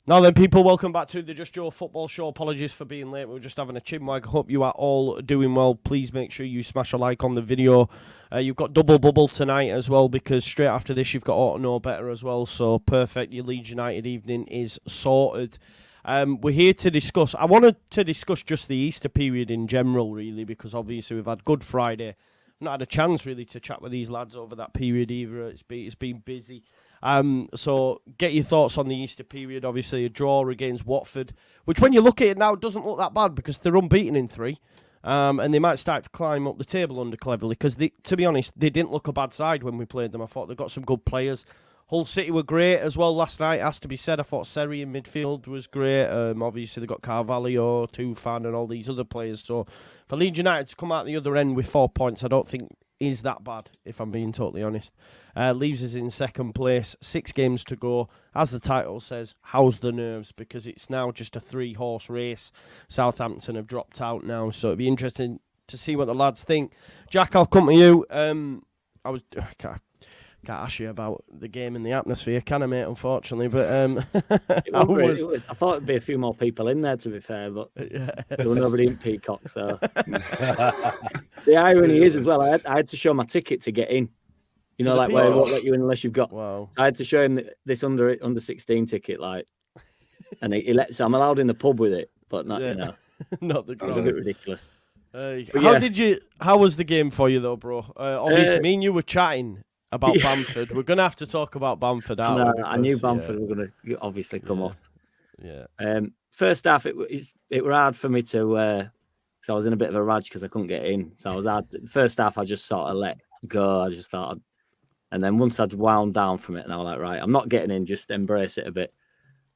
Now then, people, welcome back to the Just Joe Football Show. Apologies for being late. We were just having a chinwag. Hope you are all doing well. Please make sure you smash a like on the video. You've got double bubble tonight as well, because straight after this you've got Ought to Know Better as well. So perfect. Your Leeds United evening is sorted. We're here to discuss. I wanted to discuss just the Easter period in general, really, because obviously we've had Good Friday. I've not had a chance really to chat with these lads over that period either. It's been busy. So get your thoughts on the Easter period. Obviously a draw against Watford, which when you look at it now doesn't look that bad because they're unbeaten in 3. And they might start to climb up the table under Cleverly because, to be honest, they didn't look a bad side when we played them. I thought they've got some good players. Hull City were great as well last night, has to be said. I thought Seri in midfield was great. Obviously they've got Carvalho, Tufan and all these other players. So for Leeds United to come out the other end with 4 points, I don't think is that bad, if I'm being totally honest. Leaves us in second place, 6 games to go. As the title says, how's the nerves? Because it's now just a 3-horse race. Southampton have dropped out now, so it'd be interesting to see what the lads think. Jack, I'll come to you. I can't ask you about the game and the atmosphere, can I, mate? Unfortunately, but I thought there'd be a few more people in there, to be fair, but there was nobody in Peacock. So the irony is as well, I had to show my ticket to get in. You know, like where they won't let you in unless you've got. Wow. So I had to show him this under 16 ticket, like, and he let. So I'm allowed in the pub with it, but not not the. It was a bit ridiculous. How was the game for you though, bro? Obviously, me and you were chatting about Bamford. We're gonna have to talk about Bamford. I knew Bamford were going to obviously come up. Yeah. First half, it was hard for me to. So I was in a bit of a rage because I couldn't get in. So I was hard. First half, I just sort of let go. I just thought. And then once I'd wound down from it, and I was like, right, I'm not getting in, just embrace it a bit.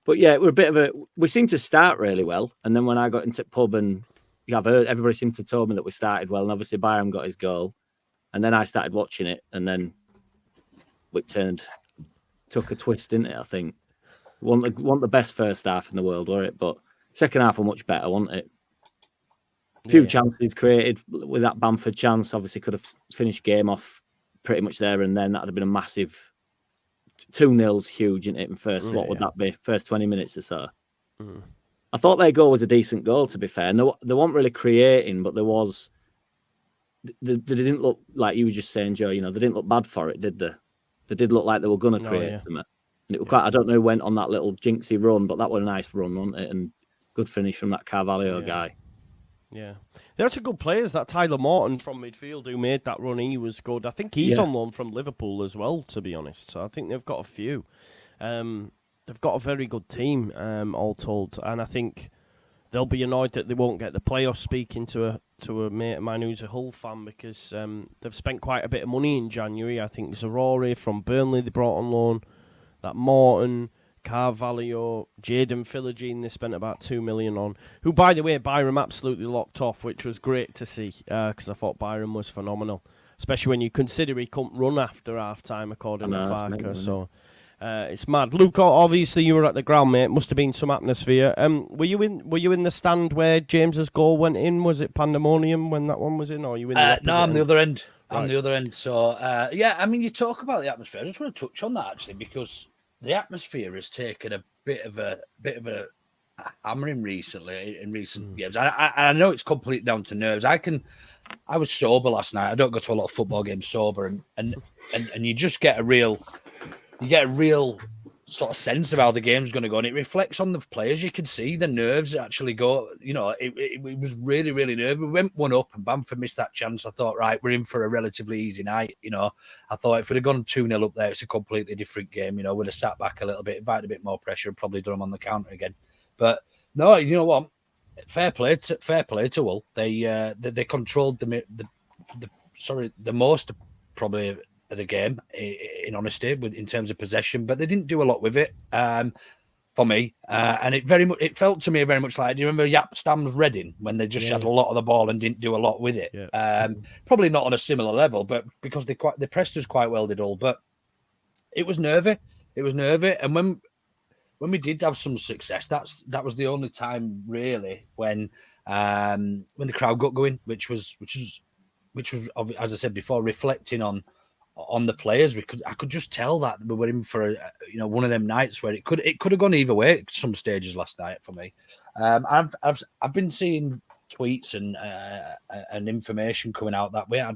But yeah, we seemed to start really well. And then when I got into the pub and I've heard everybody seemed to tell me that we started well, and obviously Byram got his goal. And then I started watching it, and then it took a twist, didn't it? I think. Want the best first half in the world, were it? But second half were much better, wasn't it? Few chances created with that Bamford chance, obviously could have finished game off pretty much there and then. That'd have been a massive 2-0's huge, isn't it? In first, what would that be? First 20 minutes or so. Mm. I thought their goal was a decent goal, to be fair. And they weren't really creating, but there was. They didn't look like you were just saying, Joe. You know, they didn't look bad for it, did they? They did look like they were going to create something. And it was quite. I don't know who went on that little jinxy run, but that was a nice run, wasn't it? And good finish from that Carvalho guy. Yeah. They're actually good players. That Tyler Morton from midfield who made that run, he was good. I think he's on loan from Liverpool as well, to be honest. So I think they've got a few. They've got a very good team, all told. And I think they'll be annoyed that they won't get the playoffs, speaking to a mate of mine who's a Hull fan, because they've spent quite a bit of money in January. I think Zarori from Burnley they brought on loan. That Morton, Carvalho, Jadon Philogene, they spent about 2 million on, who, by the way, Byram absolutely locked off, which was great to see, because I thought Byram was phenomenal, especially when you consider he couldn't run after half-time, according to Farker, so it's mad. Luke, obviously you were at the ground, mate. Must have been some atmosphere. Were you in the stand where James's goal went in? Was it pandemonium when that one was in, or are you in the No, I'm the other end. I'm the other end. So, I mean, you talk about the atmosphere. I just want to touch on that, actually, because the atmosphere has taken a bit of a hammering recently in recent games. I know it's completely down to nerves. I was sober last night. I don't go to a lot of football games sober, and you just get a real sort of sense of how the game's going to go, and it reflects on the players. You can see the nerves actually go. You know, it was really, really nervy. We went 1-up, and Bamford missed that chance. I thought, right, we're in for a relatively easy night. You know, I thought if we'd have gone 2-0 up there, it's a completely different game. You know, we'd have sat back a little bit, invited a bit more pressure, and probably done them on the counter again. But no, you know what? Fair play to Hull. They controlled the most probably of the game, in honesty, in terms of possession, but they didn't do a lot with it for me. And it felt to me very much like, do you remember Jaap Stam's Reading when they just had a lot of the ball and didn't do a lot with it? Yeah. Probably not on a similar level, but because they pressed us quite well, did all. But it was nervy. And when we did have some success, that was the only time really when the crowd got going, which was as I said before, reflecting on on the players. I could just tell that we were in for one of them nights where it could have gone either way at some stages last night for me. I've been seeing tweets and information coming out that way. I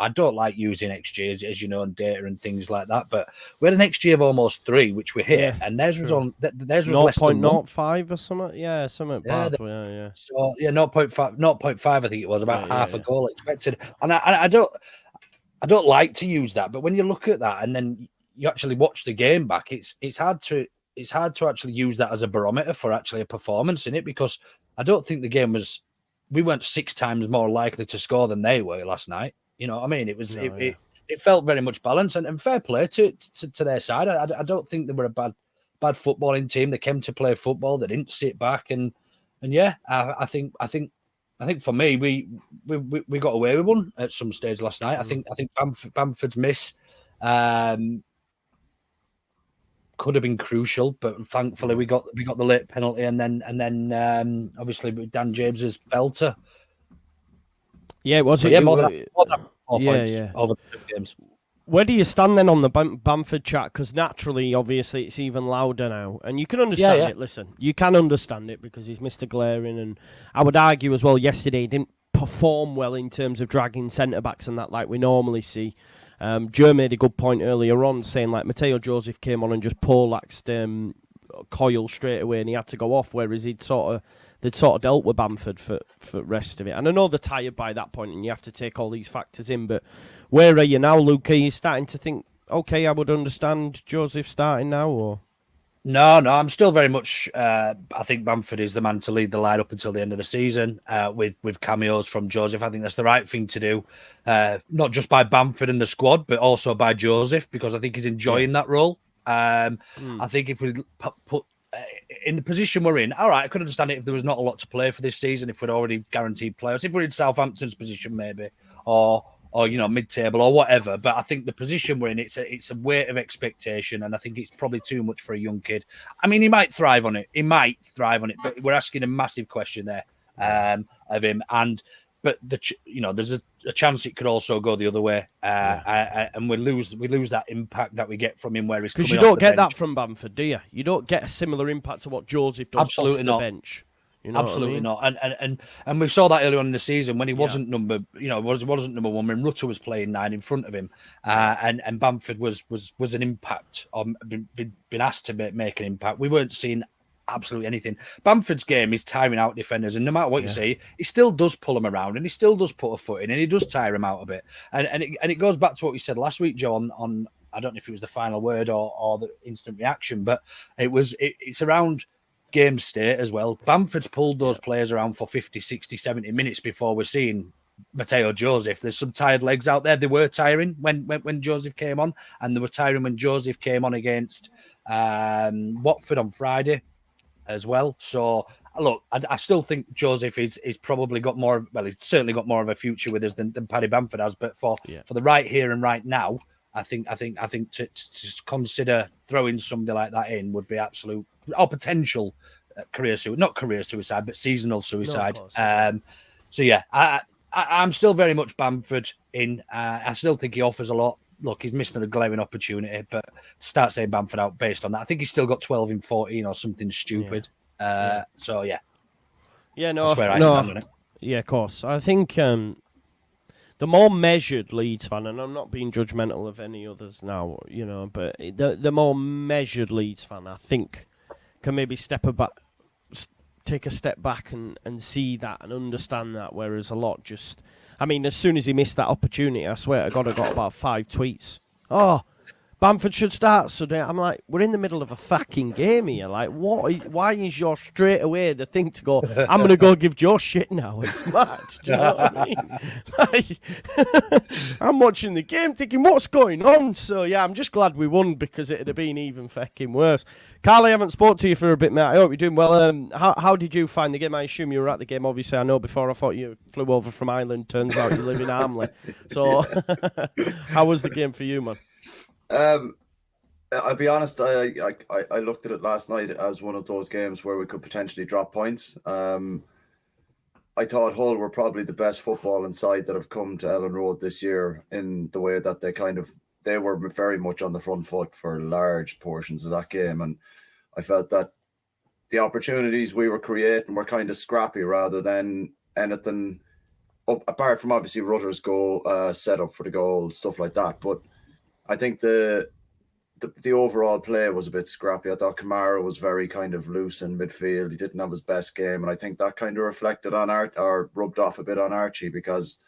don't like using XG as you know, and data and things like that. But we had an XG of almost 3, which we hit, and theirs was less than 0.05 or something. Yeah, something bad. Yeah. So 0.5. I think it was about half a goal expected. And I don't like to use that, but when you look at that and then you actually watch the game back, it's hard to actually use that as a barometer for actually a performance in it, because I don't think the game was. We weren't 6 times more likely to score than they were last night. You know what I mean? It was it felt very much balanced and fair play to their side. I don't think they were a bad footballing team. They came to play football. They didn't sit back and yeah, I think for me we got away with one at some stage last night. I think Bamford's miss could have been crucial, but thankfully we got the late penalty, and then obviously Dan James's belter. Yeah, it was. More than 4 points over the 2 games. Where do you stand then on the Bamford chat? Because naturally, obviously, it's even louder now, and you can understand it. Listen, you can understand it because he's Mr. Glaring, and I would argue as well. Yesterday, he didn't perform well in terms of dragging centre backs and that like we normally see. Joe made a good point earlier on, saying like Mateo Joseph came on and just poleaxed Coyle straight away, and he had to go off. Whereas they'd sort of dealt with Bamford for rest of it. And I know they're tired by that point, and you have to take all these factors in. But where are you now, Luke? Are you starting to think, okay, I would understand Joseph starting now, or? No, I'm still very much. I think Bamford is the man to lead the line up until the end of the season, with cameos from Joseph. I think that's the right thing to do, not just by Bamford and the squad, but also by Joseph, because I think he's enjoying that role. I think if we put in the position we're in, all right, I could understand it if there was not a lot to play for this season, if we'd already guaranteed players, if we're in Southampton's position maybe, or mid-table or whatever. But I think the position we're in, it's a weight of expectation, and I think it's probably too much for a young kid. I mean, he might thrive on it, but we're asking a massive question there of him. But there's a chance it could also go the other way, and we lose that impact that we get from him, where he's because you don't get that from Bamford, do you? You don't get a similar impact to what Joseph does off the bench. You know Absolutely not. And we saw that earlier on in the season when he wasn't number wasn't number 1, when Rutter was playing 9 in front of him, and Bamford was an impact, or been asked to make an impact. We weren't seeing absolutely anything. Bamford's game is tiring out defenders, and no matter what you say, he still does pull them around, and he still does put a foot in, and he does tire them out a bit. And it goes back to what we said last week, Joe, on I don't know if it was the final word or the instant reaction, but it's around game state as well. Bamford's pulled those players around for 50, 60, 70 minutes before we're seeing Mateo Joseph. There's some tired legs out there. They were tiring when Joseph came on, and they were tiring when Joseph came on against Watford on Friday as well. So look, I still think Joseph is probably got more. Well, he's certainly got more of a future with us than Paddy Bamford has. But for the right here and right now, I think to consider throwing somebody like that in would be absolute or potential not career suicide, but seasonal suicide. No, so yeah, I'm still very much Bamford in. I still think he offers a lot. Look, he's missing a glaring opportunity, but to start saying Bamford out based on that, I think he's still got 12 in 14 or something stupid. So yeah, no, that's where I stand on it. Yeah, of course. I think the more measured Leeds fan, and I'm not being judgmental of any others now, but the more measured Leeds fan, I think, can maybe take a step back and see that and understand that, whereas a lot just... I mean, as soon as he missed that opportunity, I swear to God, I got about 5 tweets. Oh, Bamford should start today. I'm like, we're in the middle of a fucking game here. Like, why is your straight away the thing to go, I'm going to go give Joe shit now? It's mad. Do you know what I mean? Like, I'm watching the game thinking, what's going on? So, yeah, I'm just glad we won because it'd have been even fucking worse. Carl, I haven't spoke to you for a bit, mate. I hope you're doing well. How did you find the game? I assume you were at the game. Obviously, I know before I thought you flew over from Ireland. Turns out you live in Armley. So, how was the game for you, man? I'll be honest, I looked at it last night as one of those games where we could potentially drop points. I I thought Hull were probably the best footballing side that have come to Ellen Road this year, in the way that they were very much on the front foot for large portions of that game. And I felt that the opportunities we were creating were kind of scrappy rather than anything apart from obviously Rutter's goal, set up for the goal, stuff like that. But I think the overall play was a bit scrappy. I thought Kamara was very kind of loose in midfield. He didn't have his best game, and I think that kind of reflected on or rubbed off a bit on Archie, because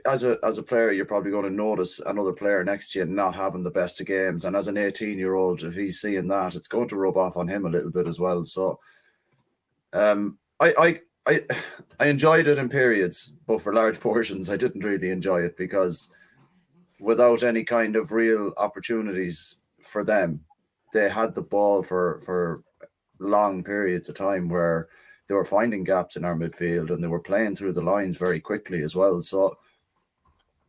as a player, you're probably going to notice another player next to you not having the best of games, and as an 18-year-old, if he's seeing that, it's going to rub off on him a little bit as well. So, I enjoyed it in periods, but for large portions, I didn't really enjoy it, because without any kind of real opportunities for them, they had the ball for long periods of time where they were finding gaps in our midfield, and they were playing through the lines very quickly as well. So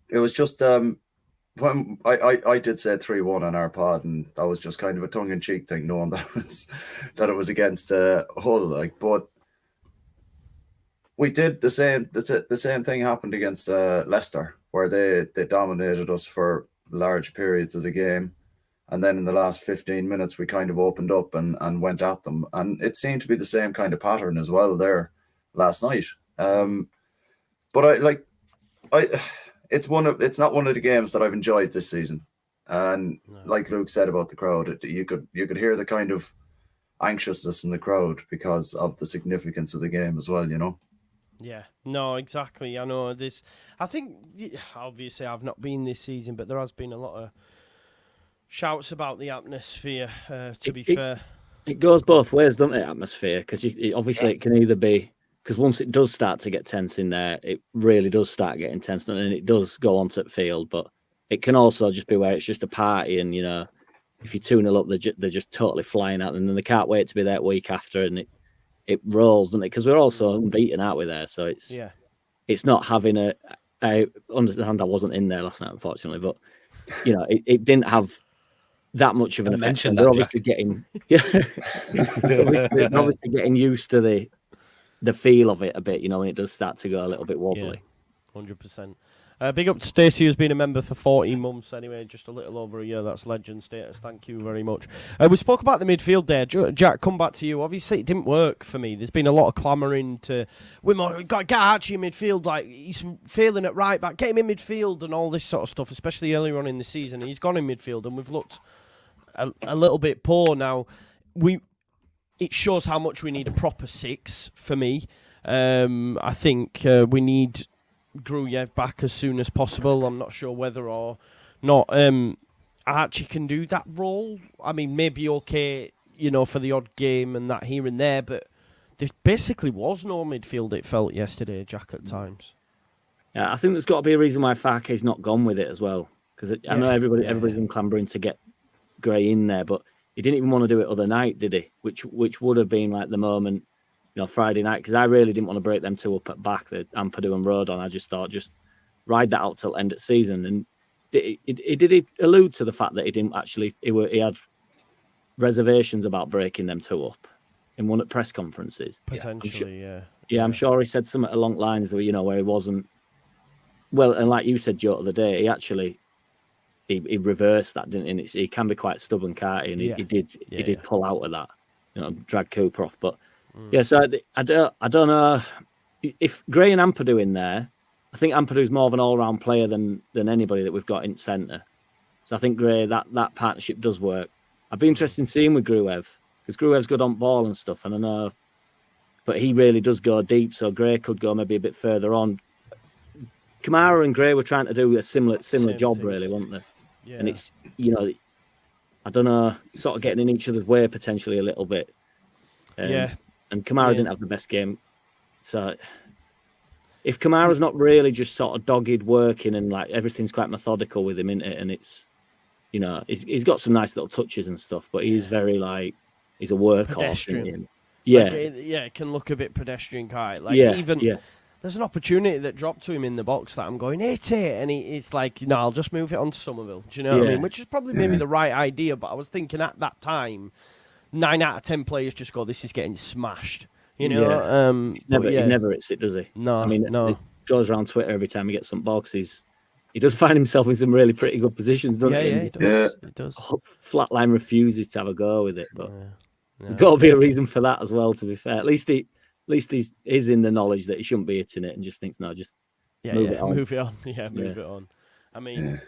it was just when I did say 3-1 on our pod, and that was just kind of a tongue-in-cheek thing, knowing that it was against Hull, but we did the same. The same thing happened against Leicester, where they dominated us for large periods of the game, and then in the last 15 minutes we kind of opened up and went at them, and it seemed to be the same kind of pattern as well there last night. But it's not one of the games that I've enjoyed this season, and like Luke said about the crowd, you could hear the kind of anxiousness in the crowd because of the significance of the game as well, Yeah, no, exactly. I know this. I think, obviously, I've not been this season, but there has been a lot of shouts about the atmosphere, to be fair. It goes both ways, doesn't it, atmosphere? Because it can either be, because once it does start to get tense in there, it really does start getting tense, and it does go onto the field, but it can also just be where it's just a party, and, if you 2-0 up, they're just totally flying out, and then they can't wait to be there week after, and it rolls, doesn't it? Because we're also unbeaten, aren't we, there? So it's not having I understand I wasn't in there last night, unfortunately, but it didn't have that much of an effect. They're obviously getting they're obviously getting used to the feel of it a bit, when it does start to go a little bit wobbly. 100%. Big up to Stacey, who's been a member for 14 months anyway, just a little over a year. That's legend status. Thank you very much. We spoke about the midfield there. Jack, come back to you. Obviously, it didn't work for me. There's been a lot of clamouring to, we've got to get Archie in midfield, like he's failing at right back, get him in midfield and all this sort of stuff, especially earlier on in the season. He's gone in midfield and we've looked a little bit poor now. It shows how much we need a proper six for me. I think we need Gruyev back as soon as possible. I'm not sure whether or not Archie can do that role. I mean, maybe okay, for the odd game and that here and there, but there basically was no midfield, it felt yesterday, Jack, at times. Yeah, I think there's got to be a reason why Farke's not gone with it as well, because I know everybody's been clambering to get Gray in there, but he didn't even want to do it other night, did he? Which would have been like the moment, Friday night, because I really didn't want to break them two up at back, the Ampadu and Rodon. I just thought, just ride that out till end of season. And did allude to the fact that he didn't actually, he had reservations about breaking them two up in one at press conferences. Potentially, yeah. I'm sure he said something along the lines where, where he wasn't, well, and like you said, Joe, the other day, he actually, he reversed that, didn't he? He can be quite stubborn, can't he? And he did pull out of that, drag Cooper off, but yeah, so I don't know if Gray and Ampadu in there. I think Ampadu's more of an all-round player than anybody that we've got in centre. So I think Gray, that partnership does work. I'd be interested in seeing with Gruev, because Gruev's good on ball and stuff, and I know, but he really does go deep. So Gray could go maybe a bit further on. Kamara and Gray were trying to do a similar job, things. Really, weren't they? Yeah. And it's I don't know, sort of getting in each other's way potentially a little bit. And Kamara didn't have the best game. So if Kamara's not really just sort of dogged working and like everything's quite methodical with him, isn't it? And it's, he's got some nice little touches and stuff, but he's very he's a workhorse. Yeah. It can look a bit pedestrian, kind of. There's an opportunity that dropped to him in the box that I'm going, hit it. And it's like, no, I'll just move it on to Somerville. Do you know what I mean? Which is probably maybe the right idea, but I was thinking at that time, 9 out of 10 players just go, this is getting smashed. You know, He never hits it, does he? No, I mean, no. it goes around Twitter every time he gets some ball because he does find himself in some really pretty good positions, doesn't he? Yeah, he does. He does. Flatline refuses to have a go with it, but there's got to be a reason for that as well. To be fair, at least he's in the knowledge that he shouldn't be hitting it and just thinks, no, just move it on. Move it on. Yeah, move it on. I mean,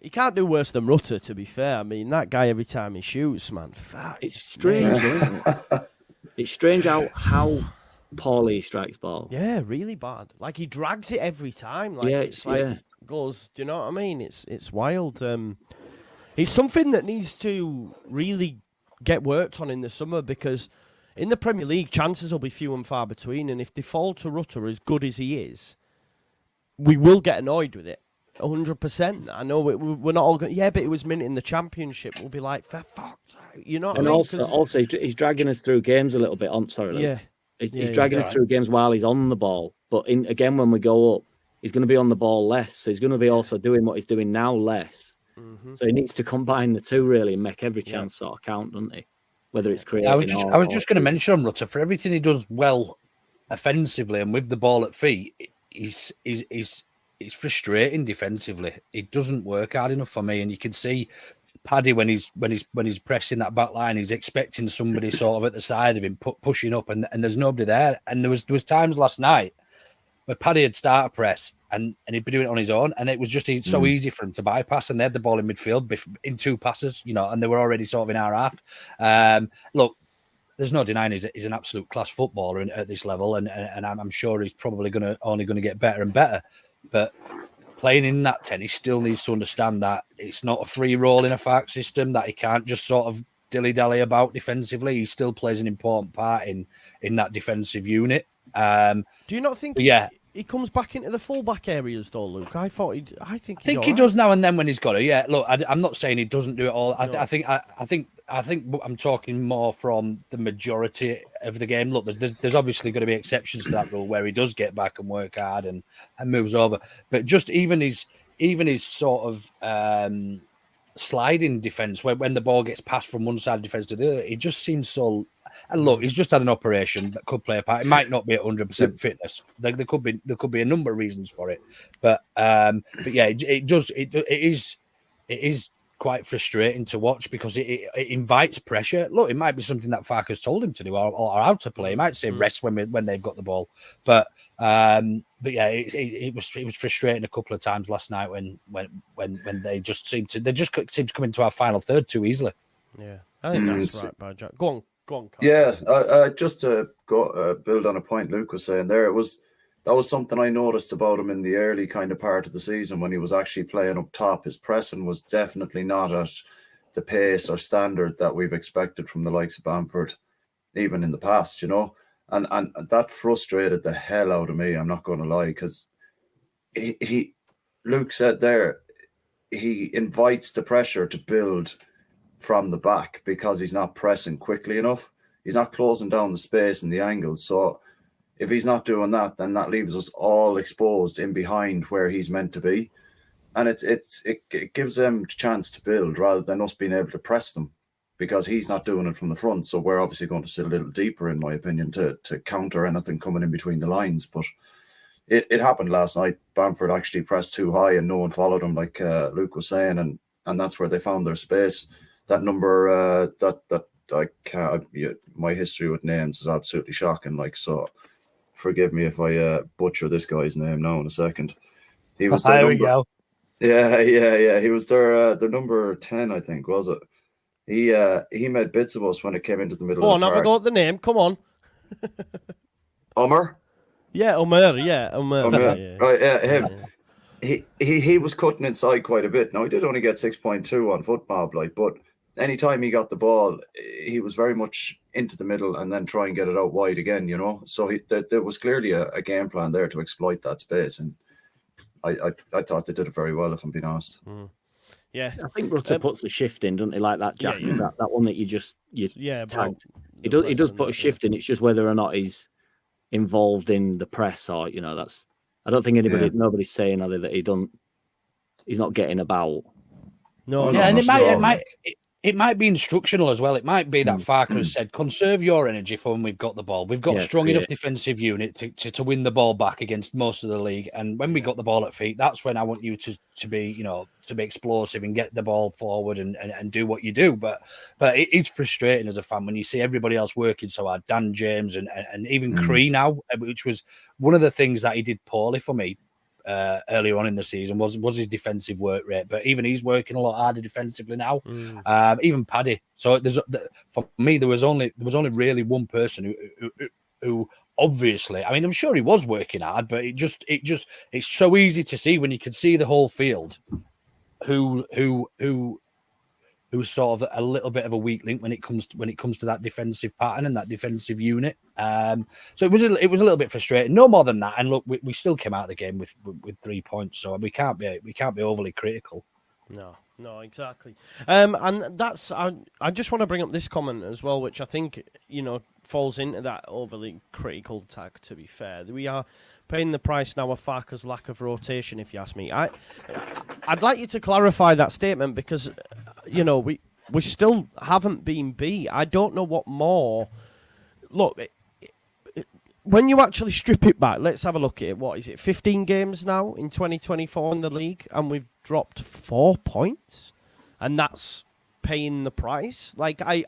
he can't do worse than Rutter. To be fair, I mean that guy every time he shoots, man, it's strange, isn't it? It's strange how poorly he strikes balls. Yeah, really bad. Like he drags it every time. Like it's like goes. Do you know what I mean? It's wild. It's something that needs to really get worked on in the summer because in the Premier League chances will be few and far between, and if they fall to Rutter as good as he is, we will get annoyed with it. 100%. I know we're not all going. Yeah, but it was mint in the Championship. We'll be like, for fuck's sake, you know. What and I mean? also, he's dragging us through games a little bit. On sorry, he's dragging us through games while he's on the ball. But again, when we go up, he's going to be on the ball less. So he's going to be also doing what he's doing now less. Mm-hmm. So he needs to combine the two really and make every chance sort of count, doesn't he? Whether it's creating. I was just going to mention on Rutter for everything he does well offensively and with the ball at feet. It's frustrating defensively. It doesn't work hard enough for me, and you can see Paddy when he's pressing that back line, he's expecting somebody sort of at the side of him pushing up, and there's nobody there. And there was times last night where Paddy had started press and he'd be doing it on his own, and it was just so easy for him to bypass. And they had the ball in midfield in two passes, you know, and they were already sort of in our half. Look. There's no denying he's an absolute class footballer at this level, and I'm sure he's probably only going to get better and better. But playing in that 10, he still needs to understand that it's not a free roll in a FARC system, that he can't just sort of dilly-dally about defensively. He still plays an important part in that defensive unit. Do you not think he comes back into the full-back areas though, Luke? I think he does now and then when he's got it. Yeah, look, I'm not saying he doesn't do it all. I think I'm talking more from the majority of the game. Look, there's obviously going to be exceptions to that rule where he does get back and work hard and moves over. But just even his sort of sliding defense when the ball gets passed from one side of defense to the other, it just seems so. And look, he's just had an operation that could play a part. It might not be at 100% fitness. There could be a number of reasons for it. But yeah, it is quite frustrating to watch because it invites pressure. Look, it might be something that FARC has told him to do or how to play. He might say rest when they've got the ball. But yeah, it was frustrating a couple of times last night when they just seemed to come into our final third too easily. Yeah, I think that's right, by Jack. Go on. Carl. Yeah, just to build on a point Luke was saying there, that was something I noticed about him in the early kind of part of the season when he was actually playing up top. His pressing was definitely not at the pace or standard that we've expected from the likes of Bamford, even in the past, you know. And that frustrated the hell out of me, I'm not going to lie, because Luke said there, he invites the pressure to build from the back because he's not pressing quickly enough. He's not closing down the space and the angles. So if he's not doing that, then that leaves us all exposed in behind where he's meant to be. And it gives them a chance to build rather than us being able to press them because he's not doing it from the front. So we're obviously going to sit a little deeper, in my opinion, to counter anything coming in between the lines. But it happened last night. Bamford actually pressed too high and no one followed him, like Luke was saying. And that's where they found their space. That number, that I can't. My history with names is absolutely shocking. Like, so, forgive me if I butcher this guy's name now in a second. He was there. We go. Yeah. He was their number 10, I think, was it? He made bits of us when it came into the middle. Go of on, the park. have I got the name? Come on. Omer. Yeah, Omer. Yeah, Omer. Yeah. Right. Yeah, him. Yeah. He was cutting inside quite a bit. Now he did only get 6.2 on FootMob, like, but anytime he got the ball, he was very much into the middle and then try and get it out wide again, you know. So there was clearly a game plan there to exploit that space, and I thought they did it very well, if I'm being honest. Yeah, I think Rutter puts the shift in, doesn't he? Like that Jack, that one that you tagged. He does put a shift in. It's just whether or not he's involved in the press, or you know, that's. I don't think nobody's saying either that he's not getting about. No, yeah, and it it might be instructional as well. It might be that Farker has said, conserve your energy for when we've got the ball. We've got a strong enough defensive unit to win the ball back against most of the league. And when we got the ball at feet, that's when I want you to be, you know, to be explosive and get the ball forward and do what you do. But it is frustrating as a fan when you see everybody else working so hard. Dan James and even Cree now, which was one of the things that he did poorly for me earlier on in the season was his defensive work rate, but even he's working a lot harder defensively now. Even Paddy. So for me, there was only really one person who obviously, I mean, I'm sure he was working hard, but it's so easy to see when you can see the whole field who's sort of a little bit of a weak link when it comes to that defensive pattern and that defensive unit. So it was a little bit frustrating. No more than that. And look, we still came out of the game with 3 points, so we can't be overly critical. No, exactly. And that's I just want to bring up this comment as well, which I think, you know, falls into that overly critical tag. To be fair, we are paying the price now of Farker's lack of rotation. If you ask me, I'd like you to clarify that statement because, you know, we still haven't been beat. I don't know what more. Look, when you actually strip it back, let's have a look at it. What is it? 15 games now in 2024 in the league, and we've dropped 4 points, and that's paying the price. Like I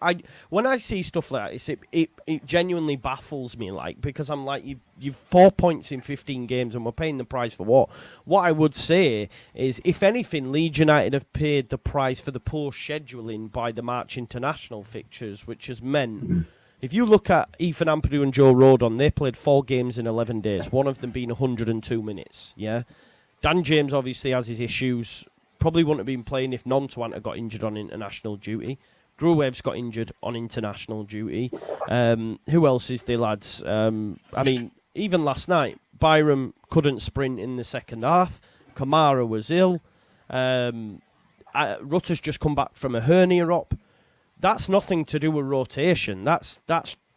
when I see stuff like this, it genuinely baffles me. Like, because I'm like, you've 4 points in 15 games, and we're paying the price for what? What I would say is, if anything, Leeds United have paid the price for the poor scheduling by the March international fixtures, which has meant. If you look at Ethan Ampadu and Joe Rodon, they played 4 games in 11 days, one of them being 102 minutes, yeah? Dan James obviously has his issues, probably wouldn't have been playing if Nontuanta got injured on international duty. Gruev's got injured on international duty. Who else is there, lads? I mean, even last night, Byram couldn't sprint in the second half. Kamara was ill. Rutter's just come back from a hernia op. That's nothing to do with rotation. That's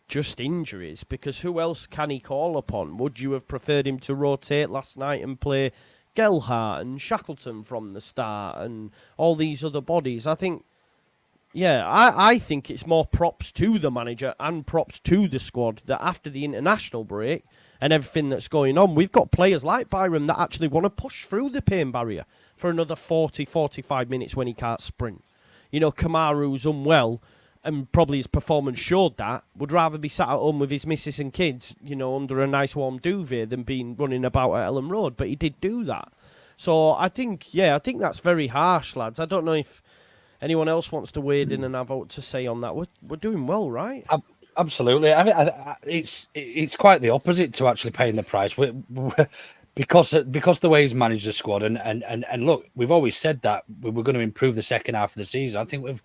just injuries, because who else can he call upon? Would you have preferred him to rotate last night and play Gelhardt and Shackleton from the start and all these other bodies? I think, I think it's more props to the manager and props to the squad that after the international break and everything that's going on, we've got players like Byram that actually want to push through the pain barrier for another 40, 45 minutes when he can't sprint. You know, Kamaru's unwell, and probably his performance showed that, would rather be sat at home with his missus and kids, you know, under a nice warm duvet than being running about at Ellen Road. But he did do that. So I think that's very harsh, lads. I don't know if anyone else wants to wade in and have out to say on that. We're doing well, right? Absolutely. I mean, it's quite the opposite to actually paying the price. Because the way he's managed the squad, and look, we've always said that we were going to improve the second half of the season. I think we're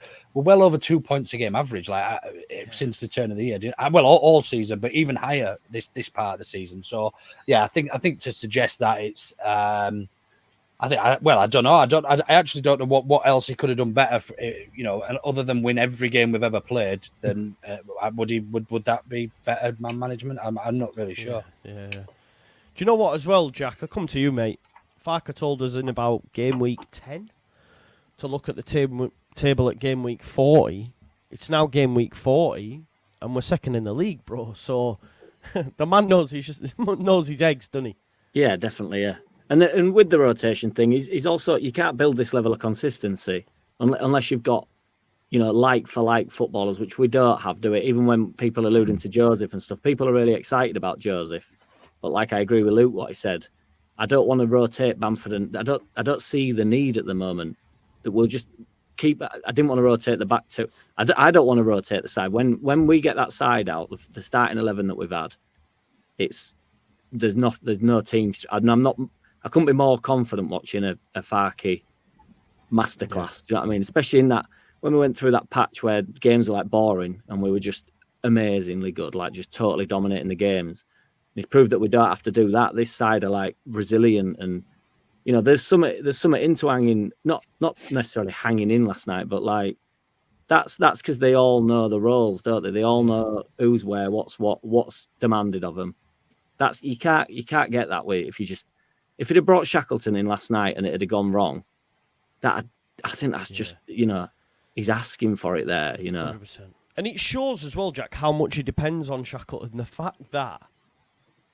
well over 2 points a game average, since the turn of the year. Well, all season, but even higher this part of the season. So yeah, I think to suggest that it's, I don't know. I actually don't know what else he could have done better, you know, other than win every game we've ever played. Then would that be better man management? I'm not really sure. Yeah. Do you know what as well, Jack? I come to you, mate. Farker told us in about game week 10 to look at the table at game week 40. It's now game week 40, and we're second in the league, bro. So the man knows knows his eggs, doesn't he? Yeah, definitely, yeah. And with the rotation thing, he's also, you can't build this level of consistency unless you've got, you know, like for like footballers, which we don't have, do it. Even when people are alluding to Joseph and stuff, people are really excited about Joseph. But like, I agree with Luke what he said. I don't want to rotate Bamford, and I don't see the need at the moment that we'll just keep. I didn't want to rotate the back two. I don't want to rotate the side. When we get that side out, the starting 11 that we've had, there's no team. I couldn't be more confident watching a Farkey masterclass. Do you know what I mean? Especially in that, when we went through that patch where games were like boring and we were just amazingly good, like just totally dominating the games. He's proved that we don't have to do that. This side are like resilient, and you know, there's some into hanging, not necessarily hanging in last night, but like that's because they all know the roles, don't they? They all know who's where, what's demanded of them. That's you can't get that way if it had brought Shackleton in last night and it had gone wrong. That I think that's just, you know, he's asking for it there, you know. 100%. And it shows as well, Jack, how much it depends on Shackleton. The fact that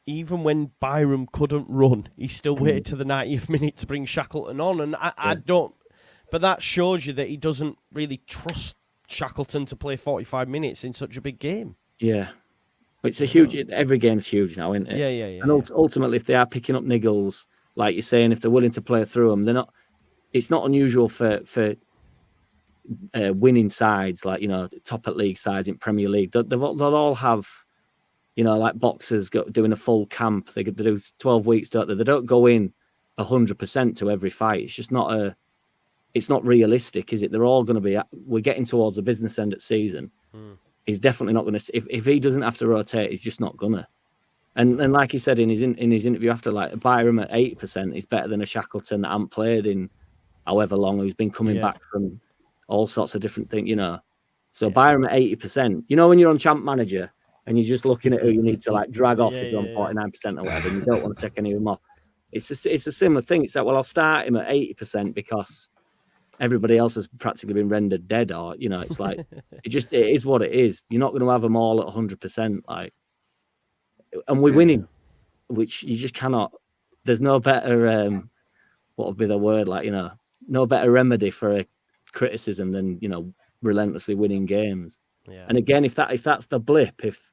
even when Byram couldn't run, he still waited to the 90th minute to bring Shackleton on. And I don't... But that shows you that he doesn't really trust Shackleton to play 45 minutes in such a big game. Yeah. It's a huge... Every game's huge now, isn't it? Yeah. And ultimately, if they are picking up niggles, like you're saying, if they're willing to play through them, they're not... It's not unusual for winning sides, like, you know, top at league sides in Premier League. They'll all have... You know, like boxers doing a full camp. They do 12 weeks, don't they? They don't go in 100% to every fight. It's just not it's not realistic, is it? They're all going to be... We're getting towards the business end of season. He's definitely not going to... If he doesn't have to rotate, he's just not going to. And like he said in his interview after, like, Byram at 80% is better than a Shackleton that hasn't played in however long, who's been coming back from all sorts of different things, you know. So Byram at 80%. You know, when you're on Champ Manager... and you're just looking at who you need to like drag off if you're on 49% or whatever, and you don't want to take any of them off. It's a similar thing. It's like, well, I'll start him at 80% because everybody else has practically been rendered dead, or, you know, it's like, it is what it is. You're not going to have them all at 100%, like, and we're winning, which you just cannot. There's no better, what would be the word, like, you know, no better remedy for a criticism than, you know, relentlessly winning games. Yeah. And again, if that's the blip, if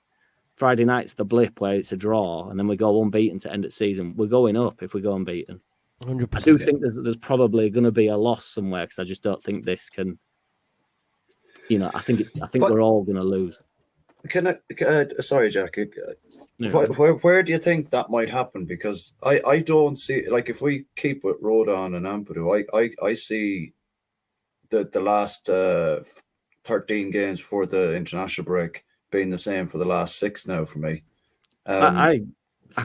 Friday night's the blip where it's a draw and then we go unbeaten to end of season, we're going up if we go unbeaten. 100%. I do think there's probably going to be a loss somewhere because I just don't think this can. You know, I think we're all going to lose. Sorry, Jack. Where do you think that might happen? Because I don't see, like, if we keep with Rodon and Ampadu, I see the last 13 games before the international break being the same for the last 6 now for me. I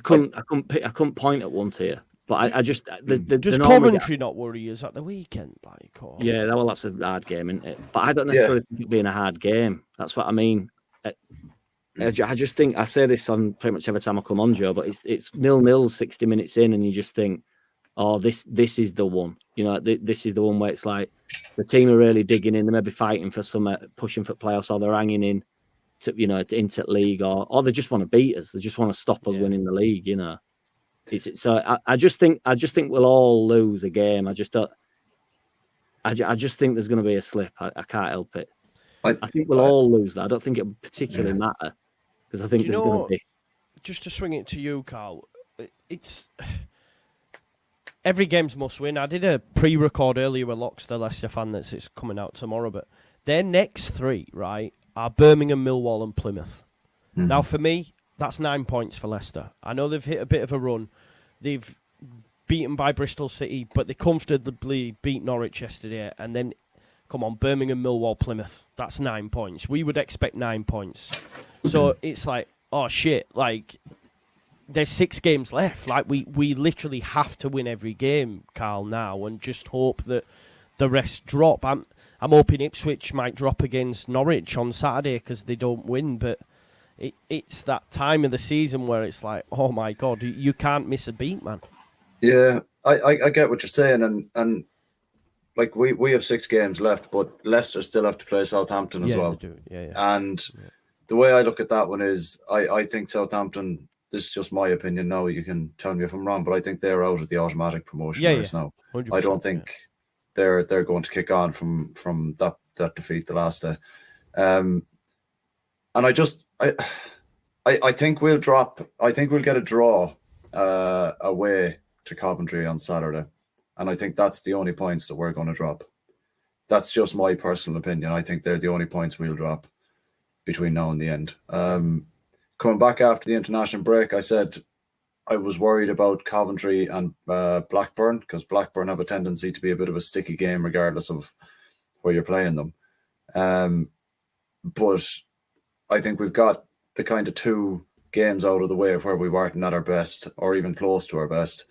couldn't point at one to you, but I just does Coventry not worry you at the weekend, like? Or... Yeah, well, that's a hard game, isn't it? But I don't necessarily think it being a hard game. That's what I mean. I just think I say this on pretty much every time I come on, Joe, but it's 0-0 60 minutes in, and you just think, oh, this is the one. You know, this is the one where it's like the team are really digging in. They may be fighting for some, pushing for playoffs, or they're hanging in to, you know, into league, or they just want to beat us. They just want to stop us winning the league. You know, so I just think we'll all lose a game. I just don't. I just think there's going to be a slip. I can't help it. I think we'll all lose that. I don't think it would particularly matter because I think there's going to be. Just to swing it to you, Carl. It's. Every game's must win. I did a pre-record earlier with Locks, the Leicester fan that's coming out tomorrow, but their next 3, right, are Birmingham, Millwall and Plymouth. Mm-hmm. Now, for me, that's 9 points for Leicester. I know they've hit a bit of a run. They've beaten by Bristol City, but they comfortably beat Norwich yesterday. And then, come on, Birmingham, Millwall, Plymouth. That's 9 points. We would expect 9 points. So it's like, oh, shit, like... There's 6 games left. Like we literally have to win every game, Carl, now, and just hope that the rest drop. I'm hoping Ipswich might drop against Norwich on Saturday because they don't win. But it's that time of the season where it's like, oh my God, you can't miss a beat, man. Yeah, I get what you're saying, and like we have 6 games left, but Leicester still have to play Southampton as well. They do. Yeah. And the way I look at that one is, I think Southampton. This is just my opinion now. You can tell me if I'm wrong, but I think they're out of the automatic promotion race now. 100%, I don't think they're going to kick on from that defeat the last day. And I think we'll drop. I think we'll get a draw away to Coventry on Saturday, and I think that's the only points that we're going to drop. That's just my personal opinion. I think they're the only points we'll drop between now and the end. Coming back after the international break, I said I was worried about Coventry and Blackburn because Blackburn have a tendency to be a bit of a sticky game regardless of where you're playing them. But I think we've got the kind of 2 games out of the way where we weren't at our best or even close to our best.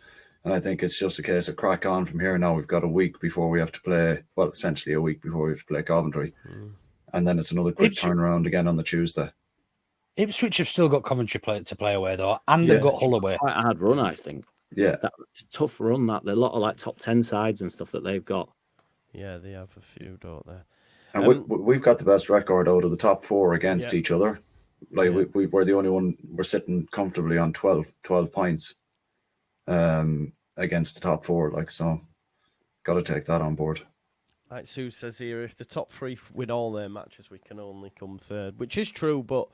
And I think it's just a case of crack on from here now. We've got a week before we have to play, well, essentially a week before we have to play Coventry. And then it's another quick turnaround again on the Tuesday. Ipswich have still got Coventry to play away though, and they've got Hull away. Quite a hard run, I think. Yeah, it's a tough run. That there are a lot of like top 10 sides and stuff that they've got. Yeah, they have a few, don't they? And we've got the best record out of the top 4 against each other. Like we're the only one. We're sitting comfortably on 12 points against the top 4. Like, so, got to take that on board. Like Sue says here, if the top 3 win all their matches, we can only come third, which is true. But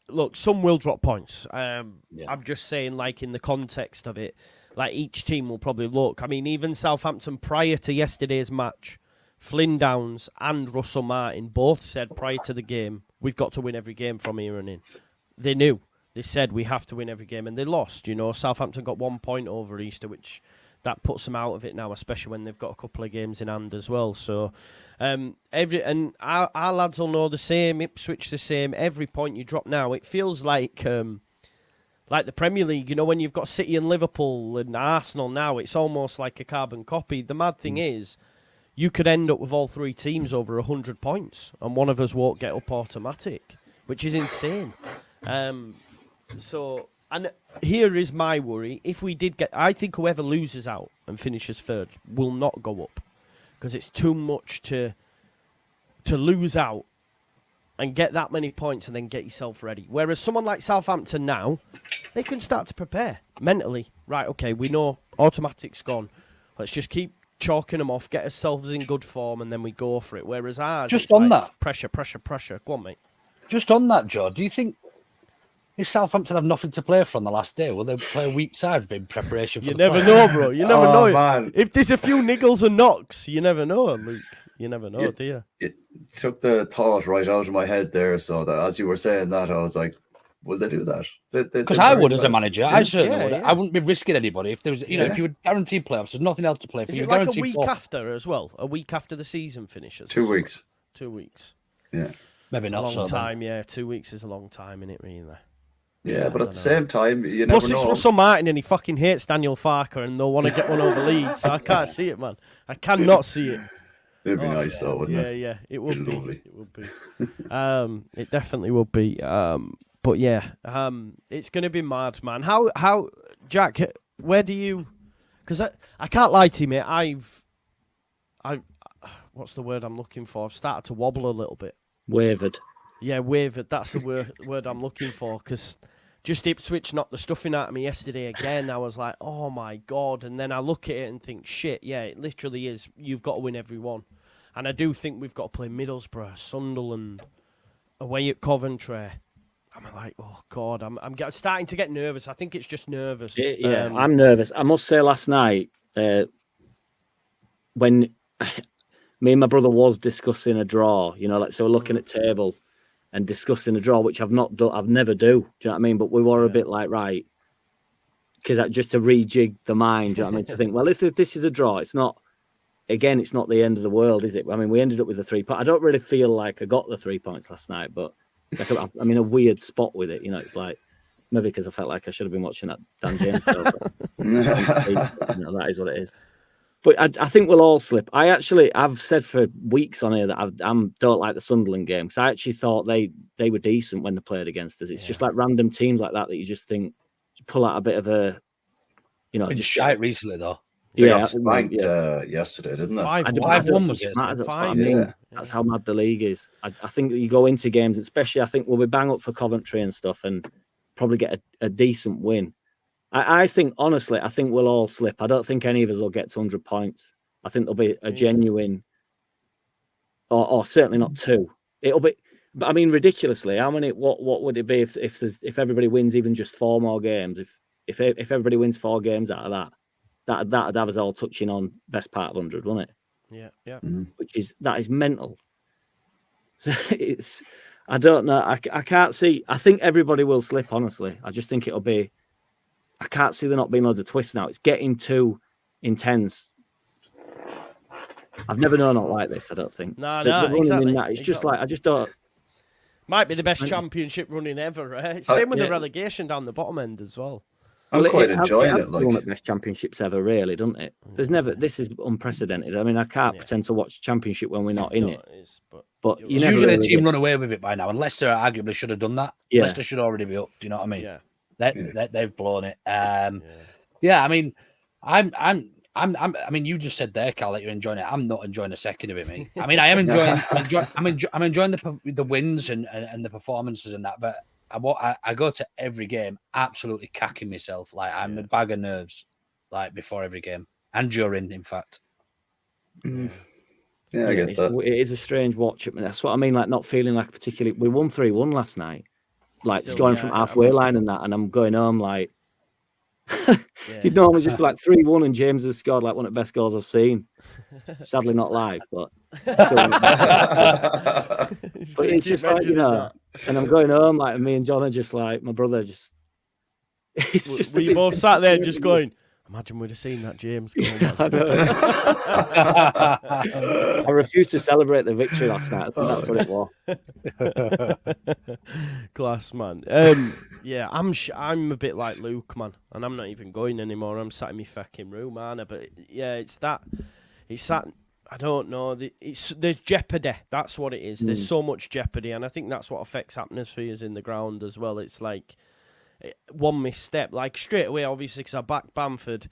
look, some will drop points. I'm just saying, like, in the context of it, like, each team will probably look. I mean, even Southampton prior to yesterday's match, Flynn Downs and Russell Martin both said prior to the game, we've got to win every game from here on in. They knew. They said we have to win every game, and they lost. You know, Southampton got 1 point over Easter, which that puts them out of it now, especially when they've got a couple of games in hand as well. So, our lads will know the same. Ipswich the same. Every point you drop now, it feels like the Premier League. You know, when you've got City and Liverpool and Arsenal now, it's almost like a carbon copy. The mad thing is, you could end up with all 3 teams over 100 points, and one of us won't get up automatic, which is insane. So, and here is my worry. If we did I think whoever loses out and finishes third will not go up, because it's too much to lose out and get that many points and then get yourself ready. Whereas someone like Southampton now, they can start to prepare mentally. Right, okay, we know automatic's gone. Let's just keep chalking them off, get ourselves in good form, and then we go for it. Whereas ours, just on that pressure. Go on, mate. Just on that, Joe, do you think if Southampton have nothing to play for on the last day, will they play a weak side in preparation for You never know, bro. You never know. Man. If there's a few niggles and knocks, you never know, Luke. You never know, do you? It took the thought right out of my head there, so that as you were saying that, I was like, will they do that? Because I would as a manager. I certainly would. Yeah. I wouldn't be risking anybody if there was, if you were guaranteed playoffs, there's nothing else to play for. Is you it like a guaranteed week fourth. after as well? A week after the season finishes? 2 weeks. 2 weeks. Yeah. Maybe It's not a so. long Then. time, yeah. 2 weeks is a long time, innit, really? Yeah, but at the same time, you never Plus, know. it's Russell Martin and he fucking hates Daniel Farker and they'll want to get one over Leeds, so I can't see it, man. I cannot see it. It'd be nice, though, wouldn't it? Yeah, it would be. Lovely. It would be. It definitely would be. But yeah, it's going to be mad, man. How, Jack? Where do you? Because I can't lie to you, mate. I what's the word I'm looking for? I've started to wobble a little bit. Wavered. Yeah, wavered. That's the word I'm looking for. Because just Ipswich knocked the stuffing out of me yesterday again. I was like, oh my God. And then I look at it and think, shit, yeah, it literally is. You've got to win every one. And I do think we've got to play Middlesbrough, Sunderland, away at Coventry. I'm like, oh God, I'm starting to get nervous. I think it's just nervous. Yeah, I'm nervous. I must say, last night, when me and my brother was discussing a draw, so we're looking at table and discussing a draw, which I've not done. I've never do. Do you know what I mean? But we were a bit like, right, because just to rejig the mind. Do you know what I mean? To think, well, if this is a draw, it's not. Again, it's not the end of the world, is it? I mean, we ended up with a 3 point. I don't really feel like I got the 3 points last night, but it's like I'm in a weird spot with it. It's like maybe because I felt like I should have been watching that Dan James film. That is what it is. But I think we'll all slip. I've said for weeks on here that I don't like the Sunderland game because I actually thought they were decent when they played against us. It's just like random teams like that you just think pull out a bit of a, Been just shite recently though. They got spanked yesterday, didn't they? 5-1 was it? That's what I mean. That's how mad the league is. I think that you go into games, especially I think we'll be bang up for Coventry and stuff and probably get a decent win. I think, honestly, we'll all slip. I don't think any of us will get to 100 points. I think there'll be a genuine, or certainly not 2. It'll be, but I mean, ridiculously, how many? What would it be if everybody wins even just 4 more games? If everybody wins 4 games out of that. That'd have us all touching on best part of 100, wouldn't it? Yeah. That is mental. So I don't know. I can't see. I think everybody will slip. Honestly, I just think it'll be. I can't see there not being loads of twists now. It's getting too intense. I've never known it like this. I don't think. No, exactly. It's just like I just don't. Might be the best championship running ever, right? Same with the relegation down the bottom end as well. I'm quite enjoying it. Like one of the best championships ever, really, doesn't it? There's never. This is unprecedented. I mean, I can't pretend to watch championship when we're not in it. But you never usually really a team run away with it by now, and Leicester arguably should have done that. Yeah. Leicester should already be up. Do you know what I mean? Yeah. They've blown it. I mean, I I mean, you just said there, Cal, that you're enjoying it. I'm not enjoying a second of it, mate. I mean, I am enjoying. I'm enjoying the wins and the performances and that. But I go to every game absolutely cacking myself. Like I'm a bag of nerves, like before every game and during, in fact. Yeah, I get that. It is a strange watch. I mean, that's what I mean. Like not feeling like particularly. We won 3-1 last night. Like Still, scoring from halfway line and that, and I'm going home like. You'd normally just be like 3-1 and James has scored like one of the best goals I've seen. Sadly not live, but still but it's just like, you know, and I'm going home like, and me and John are just like, my brother just it's just we both sat there just going, imagine we'd have seen that James goal. I know. I refused to celebrate the victory last night. I think that's what it was. Class, man. Yeah, I'm a bit like Luke, man, and I'm not even going anymore. I'm sat in my fucking room, man. But yeah, it's that. I don't know. There's jeopardy. That's what it is. There's so much jeopardy, and I think that's what affects atmospheres in the ground as well. It's like one misstep, like straight away, obviously, because I backed Bamford.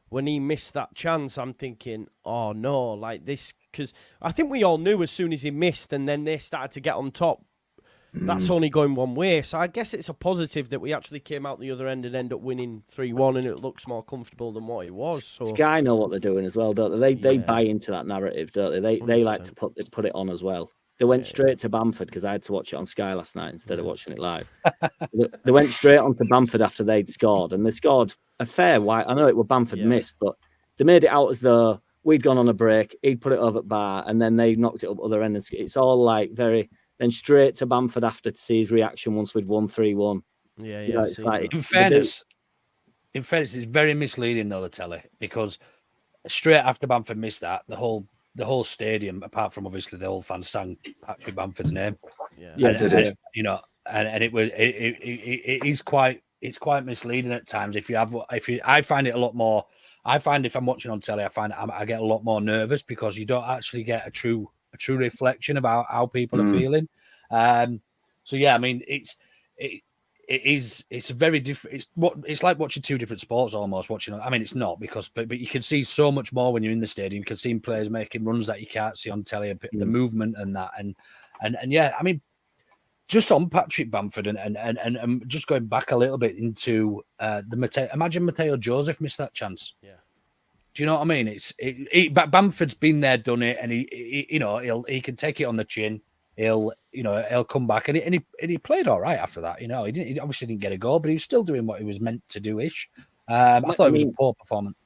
When he missed that chance, I'm thinking, oh no, like this, because I think we all knew as soon as he missed, and then they started to get on top. That's only going one way. So I guess it's a positive that we actually came out the other end and end up winning 3-1, and it looks more comfortable than what it was. So Sky know what they're doing as well, don't they? They buy into that narrative, don't they? They like to put it on as well. They went straight to Bamford because I had to watch it on Sky last night instead of watching it live. They went straight on to Bamford after they'd scored, and they scored a fair white. I know it was Bamford missed, but they made it out as though we'd gone on a break, he'd put it over at bar, and then they knocked it up other end. It's all like very. Then straight to Bamford after to see his reaction once we'd won 3-1. Yeah. You know, it's like, in fairness, it's very misleading though, the telly, because straight after Bamford missed that, the whole stadium, apart from obviously the old fans, sang Patrick Bamford's name. And you know, and it is quite misleading at times. I find it a lot more. I find if I'm watching on telly, I get a lot more nervous because you don't actually get a true reflection about how people are feeling. So yeah, I mean, it's a very different. It's like watching two different sports almost. I mean, it's not because, but you can see so much more when you're in the stadium. You can see players making runs that you can't see on telly, the movement and that, and yeah, I mean, just on Patrick Bamford and just going back a little bit into imagine Mateo Joseph missed that chance. Yeah. Do you know what I mean? Bamford's been there, done it, and he can take it on the chin. He'll come back, and he played all right after that. He obviously didn't get a goal, but he was still doing what he was meant to do ish. I thought it was a poor performance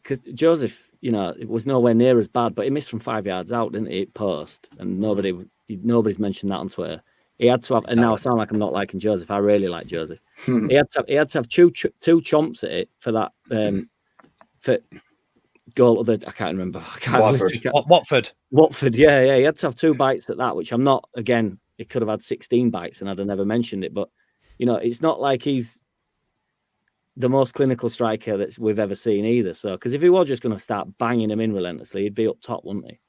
because Joseph, it was nowhere near as bad, but he missed from 5 yards out, didn't he? Post, and nobody's mentioned that on Twitter. He had to have, and now I sound like I'm not liking Joseph. I really like Joseph. He had to have two chomps at it for that for goal. I can't remember. Watford. Yeah. He had to have 2 bites at that, which I'm not. Again, he could have had 16 bites, and I'd have never mentioned it. But it's not like he's the most clinical striker that we've ever seen either. So, because if he was just going to start banging him in relentlessly, he'd be up top, wouldn't he?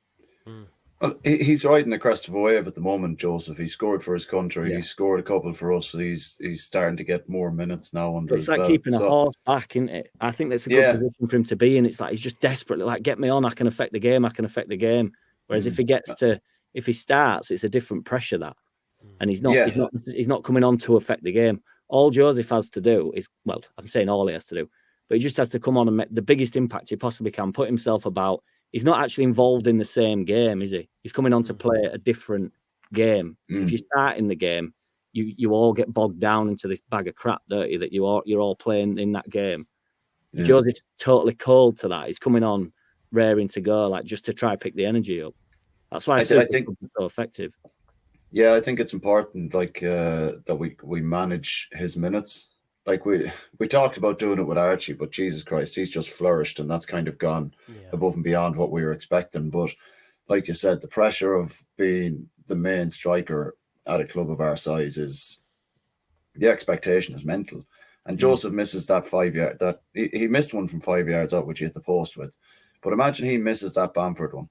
Well, he's riding the crest of a wave at the moment, Joseph. He scored for his country. Yeah. He scored a couple for us. He's starting to get more minutes now under his belt. It's like keeping a horse back, isn't it? I think that's a good position for him to be in. It's like he's just desperately like, get me on. I can affect the game. Whereas if he starts, it's a different pressure that, and he's not coming on to affect the game. All Joseph has to do is, well, I'm saying all he has to do, but he just has to come on and make the biggest impact he possibly can. Put himself about. He's not actually involved in the same game, is he? He's coming on to play a different game. If you start in the game, you all get bogged down into this bag of crap, don't you? That you're all playing in that game. Yeah. Joseph's totally cold to that. He's coming on raring to go, like just to try pick the energy up. That's why I think it's so effective. Yeah, I think it's important, like that we manage his minutes. Like we talked about doing it with Archie, but Jesus Christ, he's just flourished, and that's kind of gone above and beyond what we were expecting. But like you said, the pressure of being the main striker at a club of our size the expectation is mental. And Joseph misses that 5 yard, that he missed one from 5 yards out, which he hit the post with. But imagine he misses that Bamford one.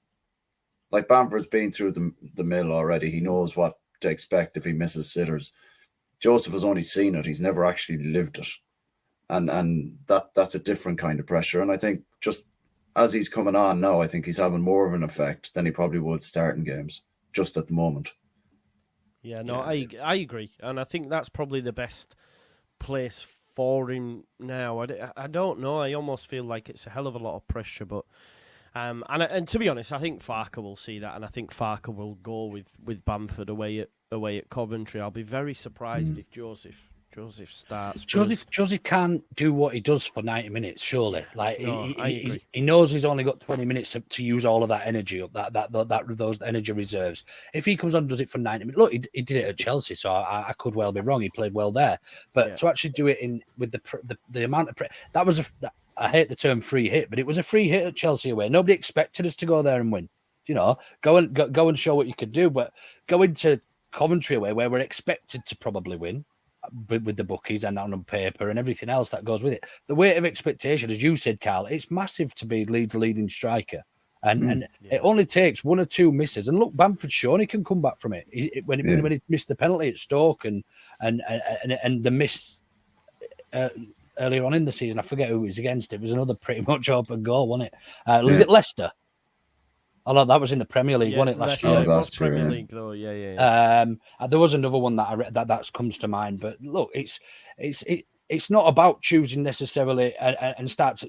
Like Bamford's been through the mill already. He knows what to expect if he misses sitters. Joseph has only seen it. He's never actually lived it. And that's a different kind of pressure. And I think just as he's coming on now, I think he's having more of an effect than he probably would starting games just at the moment. Yeah, no, I agree, and I think that's probably the best place for him now. I don't know. I almost feel like it's a hell of a lot of pressure, but and to be honest, I think Farke will see that, and I think Farke will go with Bamford away at Coventry. I'll be very surprised if Joseph starts. Joseph can't do what he does for 90 minutes, surely. Like No, he knows he's only got 20 minutes to use all of that energy up, those energy reserves. If he comes on and does it for 90 minutes, look, he did it at Chelsea, so I could well be wrong. He played well there, but to actually do it with the amount of that was I hate the term free hit, but it was a free hit at Chelsea away. Nobody expected us to go there and win. You know, go and show what you could do, but go into Coventry away where we're expected to probably win. With the bookies and on paper and everything else that goes with it. The weight of expectation, as you said, Carl, it's massive to be Leeds' leading striker. And it only takes one or two misses. And look, Bamford's shown he can come back from it. When he missed the penalty at Stoke and the miss earlier on in the season, I forget who it was against. It was another pretty much open goal, wasn't it? Was it Leicester? Oh, no, that was in the Premier League, wasn't it, last year? It was Premier League, though. Yeah. There was another one that I read that comes to mind. But look, it's not about choosing necessarily and start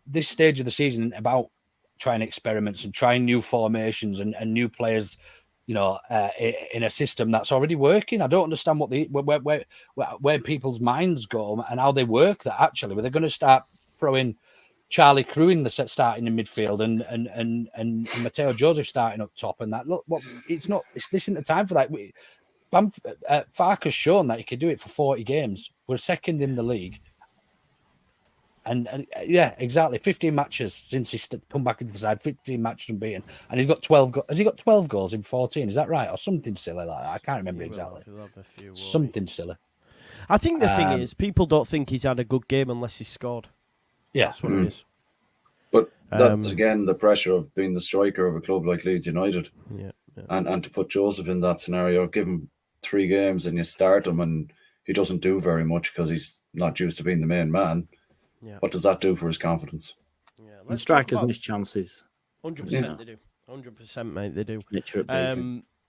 this stage of the season about trying experiments and trying new formations and new players, you know, in a system that's already working. I don't understand where people's minds go and how they work. That actually, where they're going to start throwing Charlie Crew in the set starting in midfield and Mateo Joseph starting up top, and that look, this isn't the time for that. Farke's shown that he could do it for 40 games. We're second in the league, and yeah, exactly 15 matches since he's come back into the side. 15 matches unbeaten, and he's got 12. Has he got 12 goals in 14? Is that right, or something silly like that? I can't remember exactly. Something silly. I think the thing is, people don't think he's had a good game unless he scored. Yeah, that's what it is. But that's again the pressure of being the striker of a club like Leeds United, and to put Joseph in that scenario, give him 3 games and you start him and he doesn't do very much because he's not used to being the main man. Yeah. What does that do for his confidence? Yeah, and strikers miss chances. 100% they do. 100%, mate, they do.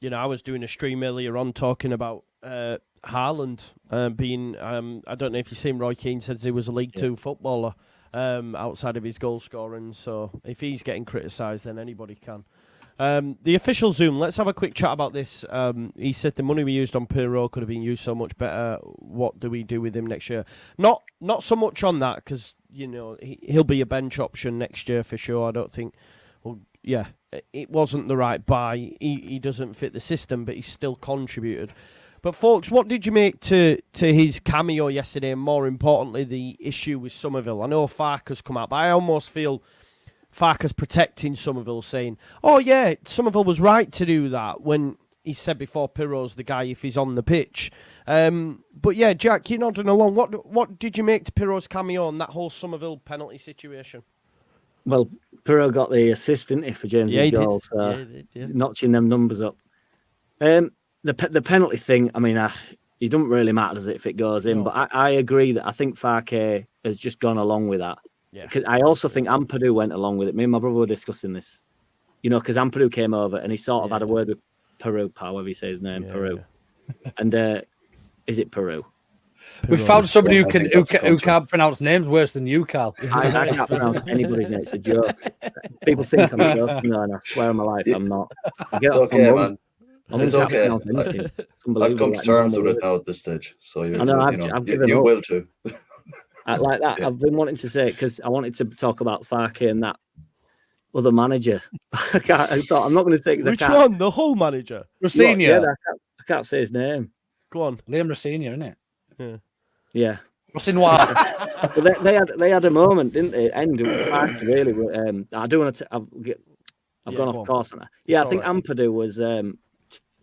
You know, I was doing a stream earlier on talking about Haaland being. I don't know if you've seen Roy Keane says he was a League Two footballer. Outside of his goal scoring, so if he's getting criticised, then anybody can. The official Zoom, let's have a quick chat about this. He said the money we used on Pirro could have been used so much better. What do we do with him next year? Not so much on that, because you know he'll be a bench option next year for sure. I don't think. Well, yeah, it wasn't the right buy. He doesn't fit the system, but he's still contributed. But folks, what did you make to his cameo yesterday, and more importantly, the issue with Somerville? I know Farke's come out, but I almost feel Farke's protecting Somerville, saying, "Oh yeah, Somerville was right to do that," when he said before Pirro's the guy if he's on the pitch. But yeah, Jack, you're nodding along. What did you make to Pirro's cameo on that whole Somerville penalty situation? Well, Pirro got the assist, didn't he, for James's goal, so notching them numbers up. The penalty thing, I mean, it doesn't really matter, does it, if it goes in? No. But I agree that I think Farke has just gone along with that. Yeah. I also think Ampadu went along with it. Me and my brother were discussing this. You know, because Ampadu came over and he sort of had a word with Peru, however you say his name, Peru. Yeah. And is it Peru? We found somebody who can't pronounce names worse than you, Carl. I can't pronounce anybody's name. It's a joke. People think I'm joking, and I swear on my life I'm not. It's okay, man. It's okay. I've come to terms with it now at this stage, so you will too. Like that, I've been wanting to say it because I wanted to talk about Farke and that other manager. I thought I'm not going to say it because I can't. Which one? The whole manager? Rossinier. I can't say his name. Go on, Liam Rossinier, isn't it? Yeah. Rossinoir. But they had a moment, didn't they? End with Farke, really. I do want to. I've gone off course on that. Yeah, I think Ampadu was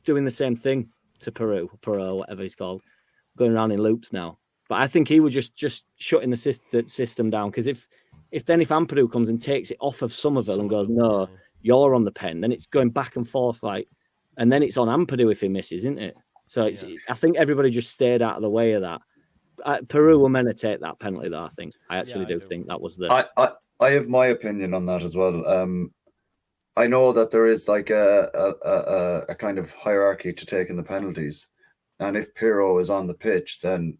doing the same thing to Peru, whatever he's called, going around in loops now. But I think he was just shutting the system down, because if Ampadu comes and takes it off of Somerville and goes, no, you're on the pen, then it's going back and forth, and then it's on Ampadu if he misses, isn't it? So I think everybody just stayed out of the way of that. Peru were meant to take that penalty, though. I think I actually do think that was the. I have my opinion on that as well. I know that there is like a kind of hierarchy to taking the penalties, and if Pirro is on the pitch, then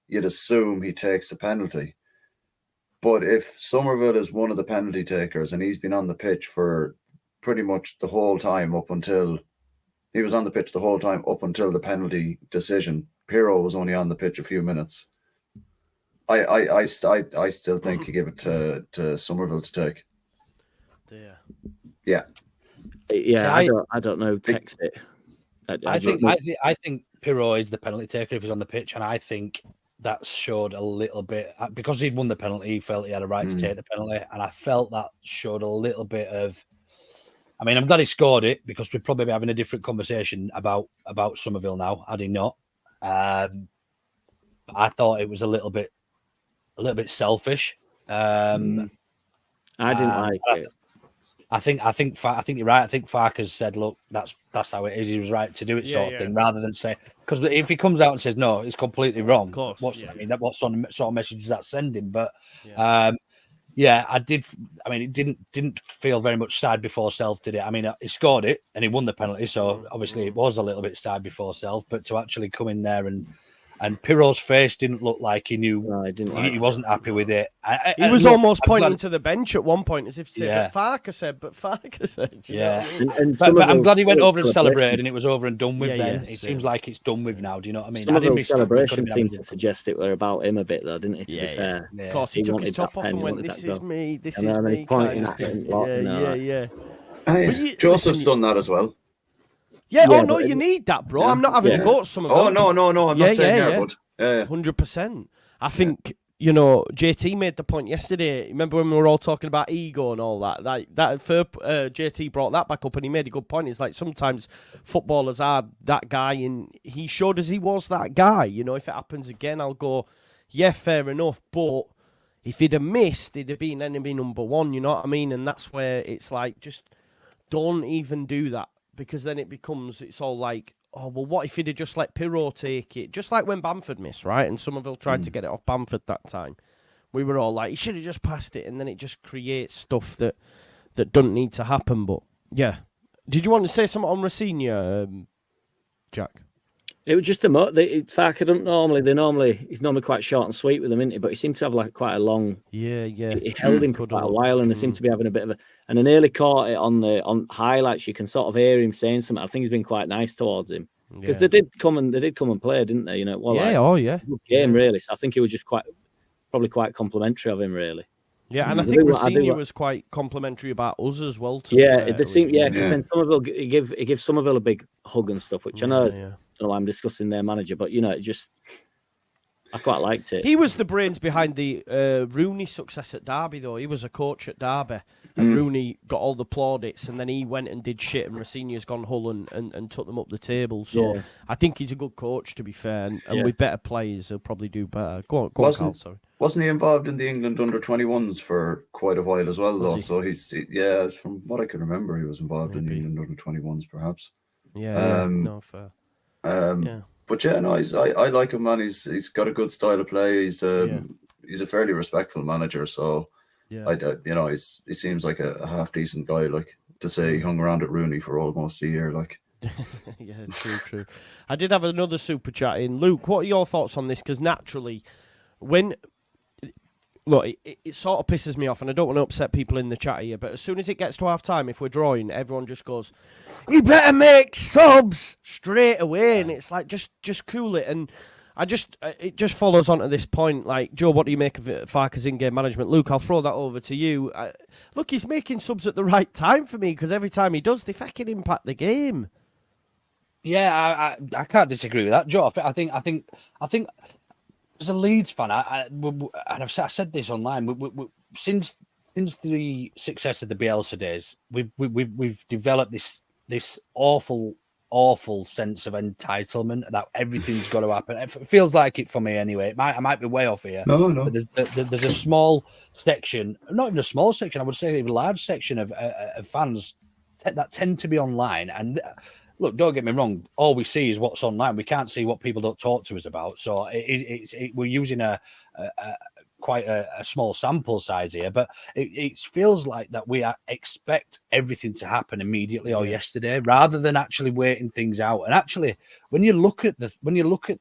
you'd assume he takes the penalty. But if Somerville is one of the penalty takers and he's been on the pitch for pretty much the whole time up until the penalty decision, Pirro was only on the pitch a few minutes. I still think you give it to Somerville to take. Yeah. I don't know. Text it. I think Pirro is the penalty taker if he's on the pitch, and I think that showed a little bit because he'd won the penalty. He felt he had a right to take the penalty, and I felt that showed a little bit of. I mean, I'm glad he scored it because we'd probably be having a different conversation about Somerville now had he not. I thought it was a little bit selfish. I didn't like it. I think you're right. I think Farkas said, "Look, that's how it is. He was right to do it," sort of thing, rather than say because if he comes out and says no, it's completely wrong. Of course, what sort of message is that sending? But I did. I mean, it didn't feel very much side before self, did it? I mean, he scored it and he won the penalty, so obviously it was a little bit side before self. But to actually come in there and Pirro's face didn't look like he knew. No, he wasn't happy with it. He was almost pointing to the bench at one point as if to say, but Farkas said. You know what I mean? But I'm glad he went over and celebrated and it was over and done with then. It seems like it's done with now. Do you know what I mean? Some of those celebrations seemed to suggest it were about him a bit, though, didn't it, to be fair? Yeah. Of course, he took his top off and went, this is me. Pointing at him. Joseph's done that as well. Yeah, no, you need that, bro. I'm not having a go at some of them. Oh, no, I'm not saying that, but 100%. I think, JT made the point yesterday. Remember when we were all talking about ego and all that? JT brought that back up and he made a good point. It's like sometimes footballers are that guy and he showed us he was that guy. If it happens again, I'll go, yeah, fair enough. But if he'd have missed, he'd have been enemy number one, you know what I mean? And that's where it's like, just don't even do that. Because then it's all like, oh, well, what if he'd have just let Pirro take it? Just like when Bamford missed, right? And Somerville tried to get it off Bamford that time. We were all like, he should have just passed it. And then it just creates stuff that doesn't need to happen. But, yeah. Did you want to say something on Racine, Jack? It was just Farkas he's normally quite short and sweet with them, isn't he? But he seemed to have like quite a long. Yeah. He held him for quite a while, and they seemed to be having a bit of and I nearly caught it on highlights. You can sort of hear him saying something. I think he's been quite nice towards him because they did come and play, didn't they? Good game really. So I think it was just probably quite complimentary of him, really. Yeah, and I think Racine was quite complimentary about us as well. Because then Somerville he gives Somerville a big hug and stuff, which I know. I don't know why I'm discussing their manager, but I quite liked it. He was the brains behind the Rooney success at Derby, though. He was a coach at Derby, and Rooney got all the plaudits, and then he went and did shit, and Racinia's gone Hull and took them up the table. So I think he's a good coach, to be fair, and with better players, he'll probably do better. Go on, Carl, sorry. Wasn't he involved in the England under-21s for quite a while as well, though? So from what I can remember, he was involved in the England under-21s, perhaps. Yeah, no, fair. But I like him, man. He's got a good style of play. He's a fairly respectful manager. So he seems like a half decent guy. Like to say he hung around at Rooney for almost a year. Like, yeah, true. I did have another super chat in. Luke, what are your thoughts on this? Because naturally, it sort of pisses me off, and I don't want to upset people in the chat here, but as soon as it gets to half time, if we're drawing, everyone just goes, "You better make subs!" straight away, and it's like, just cool it. And it just follows on to this point. Like, Joe, what do you make of Farkas in-game management? Luke, I'll throw that over to you. Look, he's making subs at the right time for me, because every time he does, they fucking impact the game. Yeah, I can't disagree with that, Joe. I think. As a Leeds fan, and I've said this online, since the success of the Bielsa days, we've developed this awful sense of entitlement that everything's got to happen. It feels like it for me anyway. I might be way off here. No. But there's a small section, not even a small section, I would say a large section of fans that tend to be online. And look, don't get me wrong, all we see is what's online. We can't see what people don't talk to us about. So we're using quite a small sample size here, but it feels like that we expect everything to happen immediately or yesterday, rather than actually waiting things out. And actually, when you look at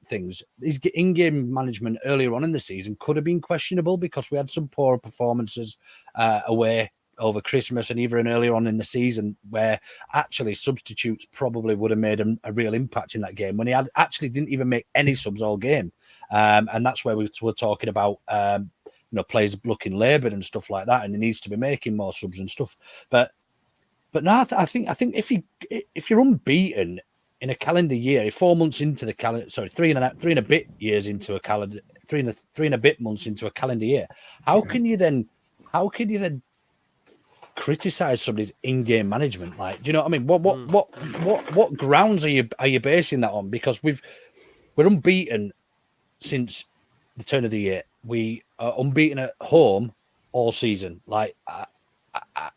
things, his in-game management earlier on in the season could have been questionable because we had some poor performances away over Christmas and even earlier on in the season, where actually substitutes probably would have made a real impact in that game when he actually didn't even make any subs all game. And that's where we were talking about, players looking laboured and stuff like that, and he needs to be making more subs and stuff. But no, I think if you're unbeaten in a calendar year, 4 months into the calendar, sorry, three and a bit years into a calendar, three and a bit months into a calendar year, how can you then criticize somebody's in-game management? Like, do you know what I mean? What grounds are you basing that on? Because we're unbeaten since the turn of the year. We are unbeaten at home all season. Like,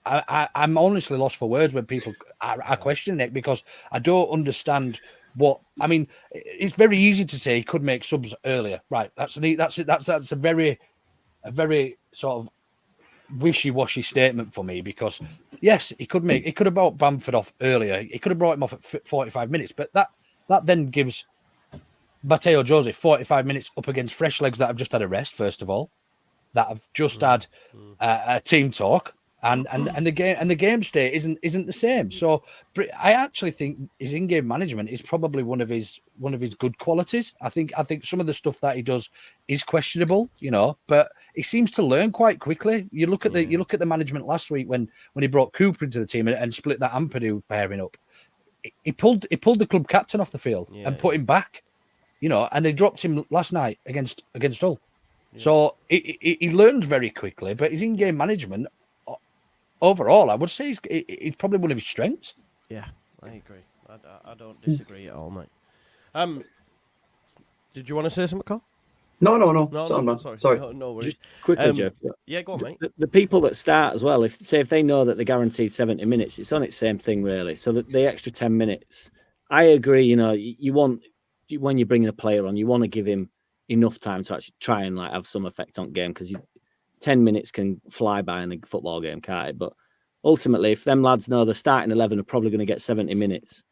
I'm honestly lost for words when people are questioning it, because I don't understand what I mean. It's very easy to say he could make subs earlier, right? That's a very sort of wishy-washy statement for me, because yes, he could have brought Bamford off earlier. He could have brought him off at 45 minutes, but that then gives Mateo Joseph 45 minutes up against fresh legs that have just had a rest, first of all, that have just had a team talk, and the game state isn't the same. So I actually think his in-game management is probably one of his good qualities. I think some of the stuff that he does is questionable, but he seems to learn quite quickly. You look at the management last week when he brought Cooper into the team and split that Ampadu pairing up. He pulled the club captain off the field and put him back, and they dropped him last night against Hull. Yeah. So he learns very quickly, but his in-game management overall, I would say it's probably one of his strengths. Yeah, I agree. I don't disagree at all, mate. Did you want to say something, Carl? No. Sorry. No worries. Just quickly, Jeff. Yeah, go on, mate. The people that start as well, if they know that they're guaranteed 70 minutes, it's on its same thing, really. So the extra 10 minutes, I agree. You want, when you're bringing a player on, you want to give him enough time to actually try and have some effect on game, because 10 minutes can fly by in a football game, can't it? But ultimately, if them lads know the starting 11 are probably going to get 70 minutes,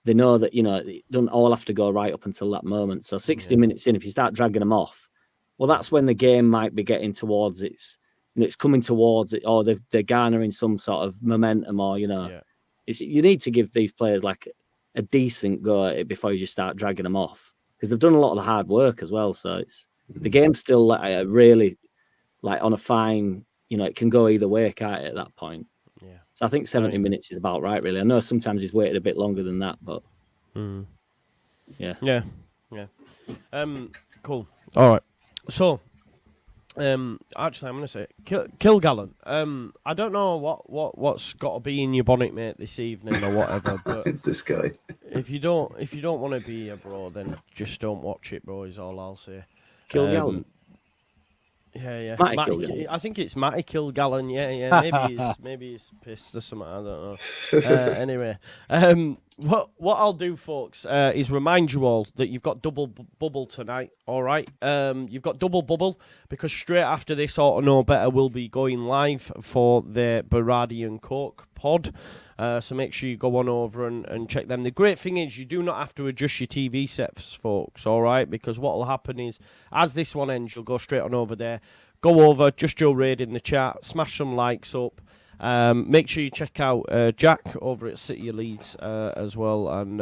they know that, it doesn't all have to go right up until that moment. So 60 minutes in, if you start dragging them off, well, that's when the game might be getting towards it's coming towards it, or they're garnering some sort of momentum, or, you need to give these players like a decent go at it before you just start dragging them off, because they've done a lot of the hard work as well. So the game's still really on a fine, it can go either way, can't it, at that point? Yeah. So I think 70 minutes is about right, really. I know sometimes he's waited a bit longer than that, but yeah. Cool. All right. So, actually, I'm going to say Kilgallen. I don't know what's got to be in your bonnet, mate, this evening or whatever. But this guy. If you don't want to be a bro, then just don't watch it, bro. Is all I'll say. Kilgallen. Yeah. Matty, I think it's Matty Kilgallen. Yeah. Maybe he's pissed or something. I don't know. Anyway, what I'll do, folks, is remind you all that you've got double bubble tonight. All right. You've got double bubble because straight after this, Ought to Know Better will be going live for the Berardi and Coke pod. So make sure you go on over and check them. The great thing is you do not have to adjust your TV sets, folks, all right? Because what will happen is, as this one ends, you'll go straight on over there. Go over, Just Joe Raid in the chat, smash some likes up. Make sure you check out Jack over at City of Leeds as well. And,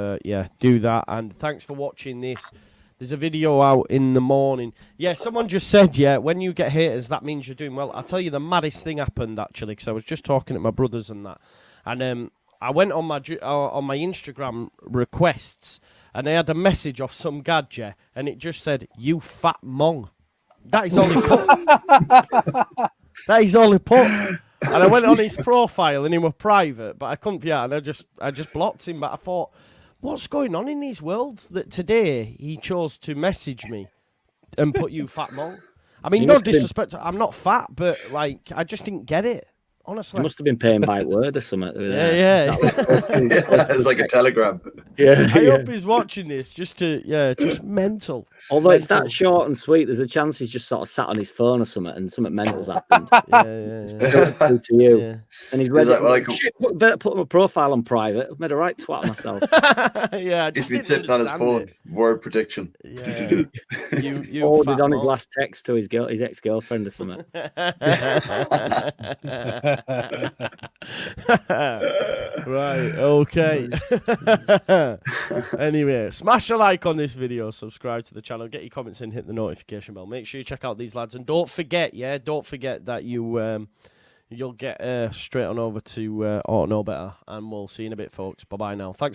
do that. And thanks for watching this. There's a video out in the morning. Yeah, someone just said, when you get haters, that means you're doing well. I'll tell you the maddest thing happened, actually, because I was just talking to my brothers and that. And I went on my Instagram requests, and I had a message off some gadget, and it just said, "You fat mong." That is all he put. That is all he put. And I went on his profile, and he was private, but I couldn't. Yeah, and I just blocked him. But I thought, what's going on in his world that today he chose to message me and put "you fat mong"? I mean, no disrespect. I'm not fat, but I just didn't get it. Honestly, he must have been paying by word or something. Yeah. It's like a telegram. Yeah, I yeah. hope he's watching this just mental. Although it's that Mental. short and sweet, there's a chance he's just sort of sat on his phone or something, and something mental's happened. Yeah. To you, Yeah. and he's read He's it. like, Shit, better put my profile on private. I've made a right twat of myself. Yeah, I he's just been didn't sitting on his understand phone. it. Word prediction. Yeah. You Forwarded fat on his mug. last text to his ex-girlfriend or something. Right, okay. Anyway, smash a like on this video, subscribe to the channel, get your comments in, hit the notification bell. Make sure you check out these lads, and don't forget that you'll get straight on over to Auto Know Better, and we'll see you in a bit, folks. Bye bye now. Thanks for